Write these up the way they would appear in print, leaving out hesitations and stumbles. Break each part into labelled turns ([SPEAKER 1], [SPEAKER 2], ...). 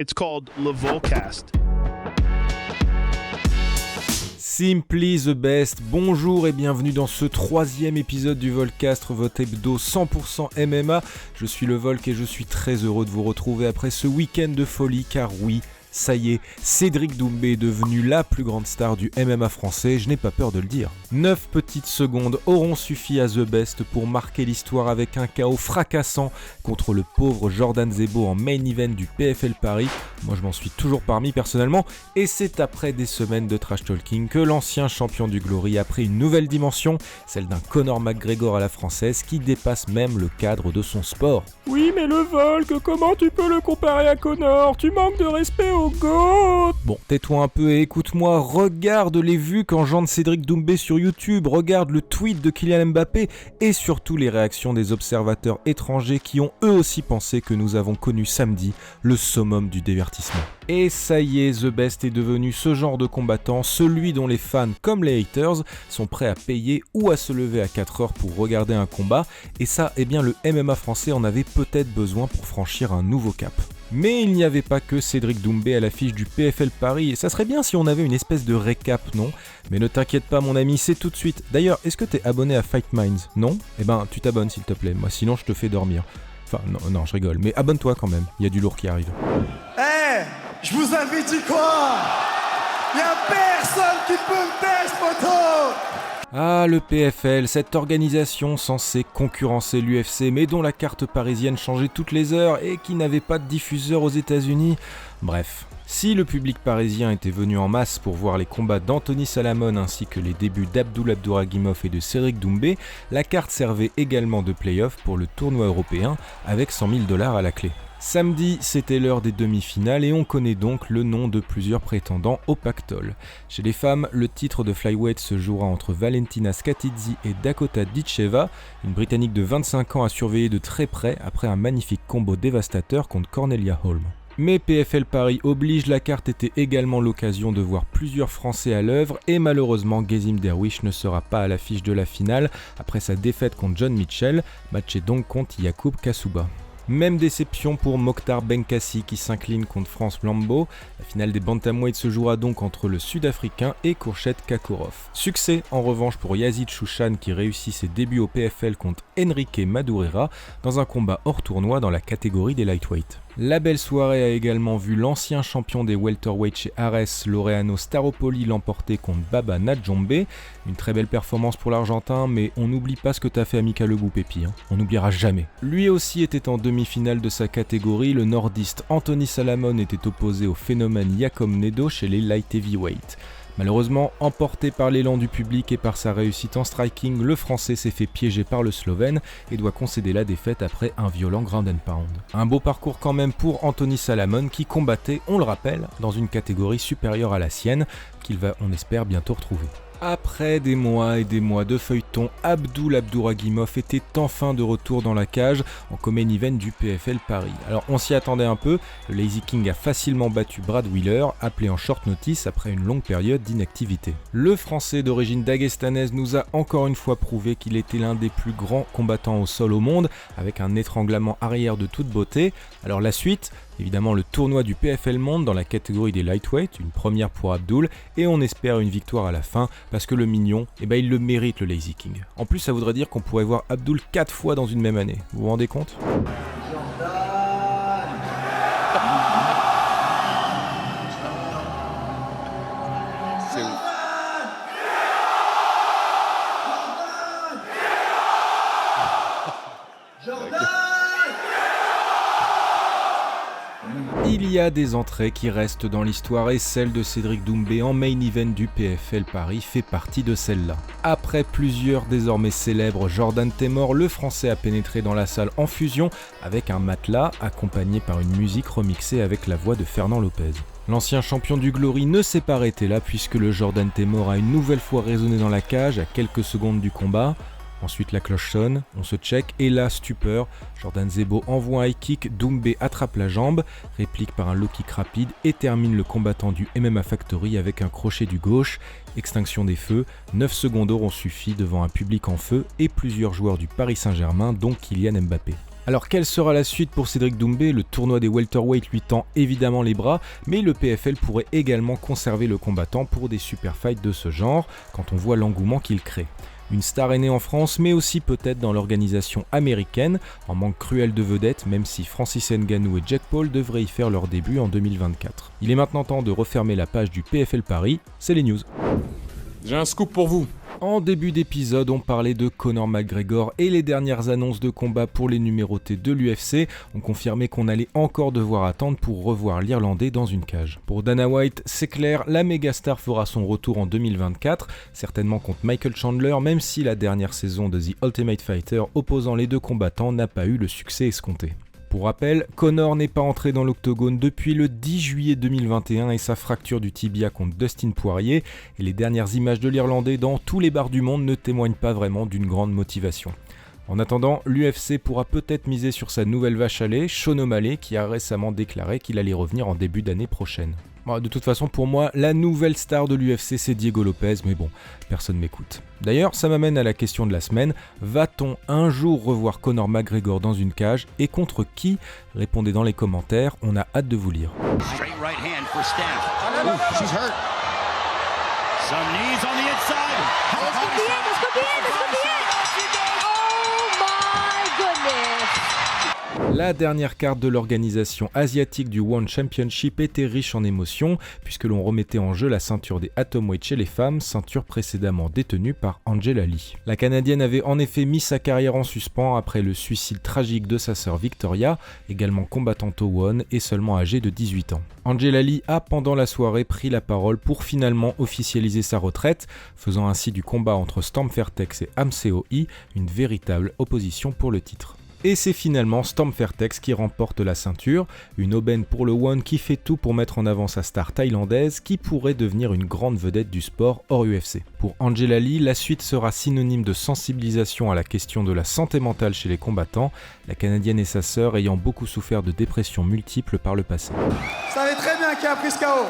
[SPEAKER 1] It's called Le Volcast.
[SPEAKER 2] Simply the best, bonjour et bienvenue dans ce 3e épisode du Volcast, votre hebdo 100% MMA. Je suis le Volk et je suis très heureux de vous retrouver après ce week-end de folie car oui, ça y est, Cédric Doumbé est devenu la plus grande star du MMA français, je n'ai pas peur de le dire. 9 petites secondes auront suffi à The Best pour marquer l'histoire avec un KO fracassant contre le pauvre Jordan Zebo en main event du PFL Paris. Moi je m'en suis toujours parmi personnellement, et c'est après des semaines de trash talking que l'ancien champion du Glory a pris une nouvelle dimension, celle d'un Conor McGregor à la française qui dépasse même le cadre de son sport. Oui mais le Volk, comment tu peux le comparer à Conor ? Tu manques de respect au GOAT. Bon, tais-toi un peu et écoute-moi, regarde les vues qu'engendre Cédric Doumbé sur YouTube, regarde le tweet de Kylian Mbappé et surtout les réactions des observateurs étrangers qui ont eux aussi pensé que nous avons connu samedi le summum du divertissement. Et ça y est, The Best est devenu ce genre de combattant, celui dont les fans comme les haters sont prêts à payer ou à se lever à 4 heures pour regarder un combat, et ça, eh bien le MMA français en avait peut-être besoin pour franchir un nouveau cap. Mais il n'y avait pas que Cédric Doumbé à l'affiche du PFL Paris, et ça serait bien si on avait une espèce de récap, non ? Mais ne t'inquiète pas mon ami, c'est tout de suite. D'ailleurs, est-ce que t'es abonné à Fight Minds ? Non ? Eh ben, tu t'abonnes s'il te plaît, moi sinon je te fais dormir. Enfin, non, je rigole, mais abonne-toi quand même, il y a du lourd qui arrive.
[SPEAKER 3] Je vous avais dit quoi ? Y'a personne qui peut me tester, poteau !
[SPEAKER 2] Ah, le PFL, cette organisation censée concurrencer l'UFC, mais dont la carte parisienne changeait toutes les heures et qui n'avait pas de diffuseur aux États-Unis. Bref, si le public parisien était venu en masse pour voir les combats d'Anthony Salamone ainsi que les débuts d'Abdul Abdouragimov et de Cédric Doumbé, la carte servait également de play-off pour le tournoi européen avec 100 000 $ à la clé. Samedi, c'était l'heure des demi-finales et on connaît donc le nom de plusieurs prétendants au pactole. Chez les femmes, le titre de flyweight se jouera entre Valentina Skatidze et Dakota Ditcheva, une Britannique de 25 ans à surveiller de très près après un magnifique combo dévastateur contre Cornelia Holm. Mais PFL Paris oblige, la carte était également l'occasion de voir plusieurs Français à l'œuvre et malheureusement Gezim Derwish ne sera pas à l'affiche de la finale après sa défaite contre John Mitchell, matché donc contre Yacoub Kassouba. Même déception pour Mokhtar Benkassi qui s'incline contre France Lambo. La finale des bantamweight se jouera donc entre le Sud-Africain et Khurshid Kakorov. Succès en revanche pour Yazid Chouchan qui réussit ses débuts au PFL contre Enrique Madureira dans un combat hors tournoi dans la catégorie des lightweight. La belle soirée a également vu l'ancien champion des welterweight chez Ares, Laureano Staropoli, l'emporter contre Baba Nadjombe. Une très belle performance pour l'Argentin, mais on n'oublie pas ce que t'as fait à Mika Legou, Pépi, on n'oubliera jamais. Lui aussi était en demi-finale de sa catégorie, le nordiste Anthony Salamone était opposé au phénomène Yakom Nedo chez les light heavyweight. Malheureusement, emporté par l'élan du public et par sa réussite en striking, le Français s'est fait piéger par le Slovène et doit concéder la défaite après un violent ground and pound. Un beau parcours quand même pour Anthony Salamone qui combattait, on le rappelle, dans une catégorie supérieure à la sienne, qu'il va, on espère, bientôt retrouver. Après des mois et des mois de feuilleton, Abdul Abdouragimov était enfin de retour dans la cage en co-main event du PFL Paris. Alors on s'y attendait un peu, le Lazy King a facilement battu Brad Wheeler, appelé en short notice après une longue période d'inactivité. Le Français d'origine dagestanaise nous a encore une fois prouvé qu'il était l'un des plus grands combattants au sol au monde, avec un étranglement arrière de toute beauté. Alors la suite, évidemment le tournoi du PFL Monde dans la catégorie des lightweight, une première pour Abdul, et on espère une victoire à la fin, parce que le mignon, il le mérite le Lazy King. En plus ça voudrait dire qu'on pourrait voir Abdul 4 fois dans une même année, vous vous rendez compte ? Il y a des entrées qui restent dans l'histoire et celle de Cédric Doumbé en main event du PFL Paris fait partie de celle-là. Après plusieurs désormais célèbres Jordan Temor, le Français a pénétré dans la salle en fusion avec un matelas accompagné par une musique remixée avec la voix de Fernand Lopez. L'ancien champion du Glory ne s'est pas arrêté là puisque le Jordan Temor a une nouvelle fois résonné dans la cage à quelques secondes du combat. Ensuite la cloche sonne, on se check et là, stupeur, Jordan Zebo envoie un high kick, Doumbé attrape la jambe, réplique par un low kick rapide et termine le combattant du MMA Factory avec un crochet du gauche. Extinction des feux, 9 secondes auront suffi devant un public en feu et plusieurs joueurs du Paris Saint-Germain dont Kylian Mbappé. Alors quelle sera la suite pour Cédric Doumbé? Le tournoi des welterweight lui tend évidemment les bras, mais le PFL pourrait également conserver le combattant pour des super fights de ce genre, quand on voit l'engouement qu'il crée. Une star est née en France, mais aussi peut-être dans l'organisation américaine, en manque cruel de vedettes, même si Francis Ngannou et Jake Paul devraient y faire leur début en 2024. Il est maintenant temps de refermer la page du PFL Paris, c'est les news.
[SPEAKER 4] J'ai un scoop pour vous.
[SPEAKER 2] En début d'épisode, on parlait de Conor McGregor et les dernières annonces de combat pour les numérotés de l'UFC ont confirmé qu'on allait encore devoir attendre pour revoir l'Irlandais dans une cage. Pour Dana White, c'est clair, la mégastar fera son retour en 2024, certainement contre Michael Chandler, même si la dernière saison de The Ultimate Fighter opposant les deux combattants n'a pas eu le succès escompté. Pour rappel, Conor n'est pas entré dans l'octogone depuis le 10 juillet 2021 et sa fracture du tibia contre Dustin Poirier, et les dernières images de l'Irlandais dans tous les bars du monde ne témoignent pas vraiment d'une grande motivation. En attendant, l'UFC pourra peut-être miser sur sa nouvelle vache à lait, Sean O'Malley, qui a récemment déclaré qu'il allait revenir en début d'année prochaine. Bon, de toute façon, pour moi, la nouvelle star de l'UFC, c'est Diego Lopez, mais bon, personne m'écoute. D'ailleurs, ça m'amène à la question de la semaine. Va-t-on un jour revoir Conor McGregor dans une cage et contre qui? Répondez dans les commentaires, on a hâte de vous lire.
[SPEAKER 5] Straight right hand for Steph. Ooh, she's hurt. Some knees on the inside.
[SPEAKER 6] This could be it, this could be it, this could be it! Oh my goodness!
[SPEAKER 2] La dernière carte de l'organisation asiatique du One Championship était riche en émotions, puisque l'on remettait en jeu la ceinture des atomweight chez les femmes, ceinture précédemment détenue par Angela Lee. La Canadienne avait en effet mis sa carrière en suspens après le suicide tragique de sa sœur Victoria, également combattante au One et seulement âgée de 18 ans. Angela Lee a pendant la soirée pris la parole pour finalement officialiser sa retraite, faisant ainsi du combat entre Storm Fairtex et Amseo Lee une véritable opposition pour le titre. Et c'est finalement Storm Fairtex qui remporte la ceinture, une aubaine pour le One qui fait tout pour mettre en avant sa star thaïlandaise qui pourrait devenir une grande vedette du sport hors UFC. Pour Angela Lee, la suite sera synonyme de sensibilisation à la question de la santé mentale chez les combattants, la Canadienne et sa sœur ayant beaucoup souffert de dépressions multiples par le passé.
[SPEAKER 3] Vous savez très bien qui a pris ce KO.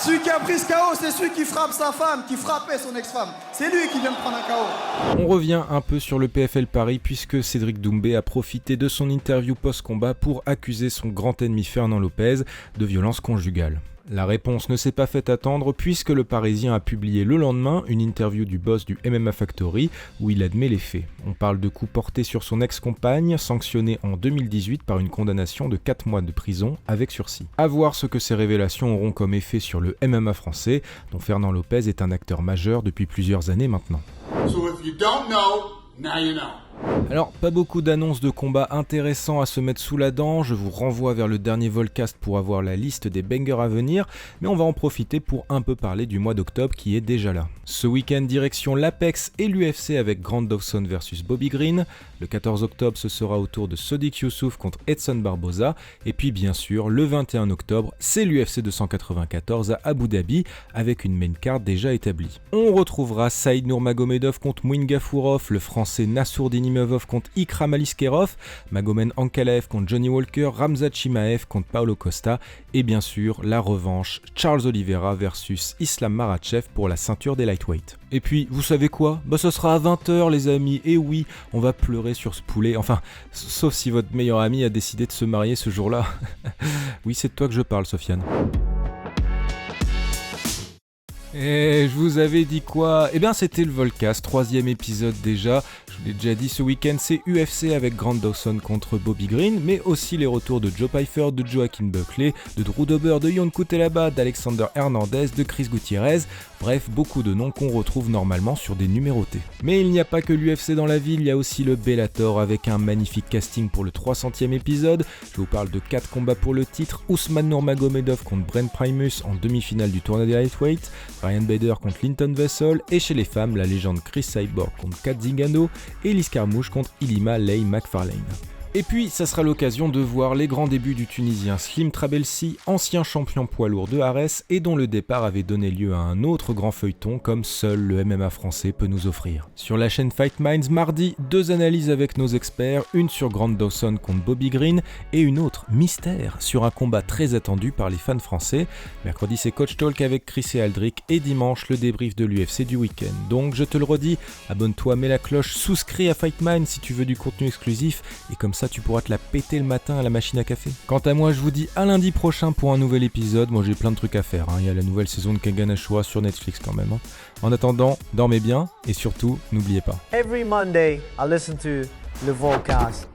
[SPEAKER 3] Celui qui a pris ce KO, c'est celui qui frappe sa femme, qui frappait son ex-femme. C'est lui qui vient de prendre un KO.
[SPEAKER 2] On revient un peu sur le PFL Paris puisque Cédric Doumbé a profité de son interview post-combat pour accuser son grand ennemi Fernand Lopez de violence conjugale. La réponse ne s'est pas fait attendre puisque le Parisien a publié le lendemain une interview du boss du MMA Factory où il admet les faits. On parle de coups portés sur son ex-compagne, sanctionnée en 2018 par une condamnation de 4 mois de prison avec sursis. À voir ce que ces révélations auront comme effet sur le MMA français, dont Fernand Lopez est un acteur majeur depuis plusieurs années maintenant.
[SPEAKER 7] So if you don't know, now you know.
[SPEAKER 2] Alors, pas beaucoup d'annonces de combats intéressants à se mettre sous la dent, je vous renvoie vers le dernier Volcast pour avoir la liste des bangers à venir, mais on va en profiter pour un peu parler du mois d'octobre qui est déjà là. Ce week-end, direction l'Apex et l'UFC avec Grant Dawson vs Bobby Green, le 14 octobre ce sera au tour de Sodiq Youssouf contre Edson Barboza, et puis bien sûr, le 21 octobre, c'est l'UFC 294 à Abu Dhabi avec une main card déjà établie. On retrouvera Saïd Nurmagomedov contre Muin Gafurov, le français Nassourdine Imavov contre Ikram Aliskerov, Magomed Ankalaev contre Johnny Walker, Ramzat Chimaev contre Paulo Costa et bien sûr la revanche Charles Oliveira versus Islam Makhachev pour la ceinture des lightweight. Et puis vous savez quoi? Ce sera à 20h les amis, et oui, on va pleurer sur ce poulet, enfin sauf si votre meilleur ami a décidé de se marier ce jour-là. Oui, c'est de toi que je parle, Sofiane. Et je vous avais dit quoi? Eh bien c'était le Volcast, 3e épisode déjà. Je vous l'ai déjà dit, ce week-end c'est UFC avec Grant Dawson contre Bobby Green, mais aussi les retours de Joe Pyfer, de Joaquin Buckley, de Drew Dober, de Ion Cutelaba, d'Alexander Hernandez, de Chris Gutiérrez, bref beaucoup de noms qu'on retrouve normalement sur des numérotés. Mais il n'y a pas que l'UFC dans la ville, il y a aussi le Bellator avec un magnifique casting pour le 300e épisode. Je vous parle de 4 combats pour le titre, Ousmane Nurmagomedov contre Brent Primus en demi-finale du tournoi des lightweight, Ryan Bader contre Linton Vessel, et chez les femmes, la légende Chris Cyborg contre Kat Zingano et Liz Carmouche contre Ilima Lei McFarlane. Et puis, ça sera l'occasion de voir les grands débuts du Tunisien Slim Trabelsi, ancien champion poids lourd de Arès et dont le départ avait donné lieu à un autre grand feuilleton comme seul le MMA français peut nous offrir. Sur la chaîne Fight Minds, mardi, 2 analyses avec nos experts, une sur Grant Dawson contre Bobby Green et une autre mystère sur un combat très attendu par les fans français. Mercredi, c'est Coach Talk avec Chris et Aldric et dimanche, le débrief de l'UFC du week-end. Donc, je te le redis, abonne-toi, mets la cloche, souscris à Fight Minds si tu veux du contenu exclusif et comme ça, tu pourras te la péter le matin à la machine à café. Quant à moi, je vous dis à lundi prochain pour un nouvel épisode. Moi, j'ai plein de trucs à faire. Il y a la nouvelle saison de Kengan Ashura sur Netflix quand même. En attendant, dormez bien et surtout, n'oubliez pas.
[SPEAKER 8] Every Monday, I listen to Le Volcast.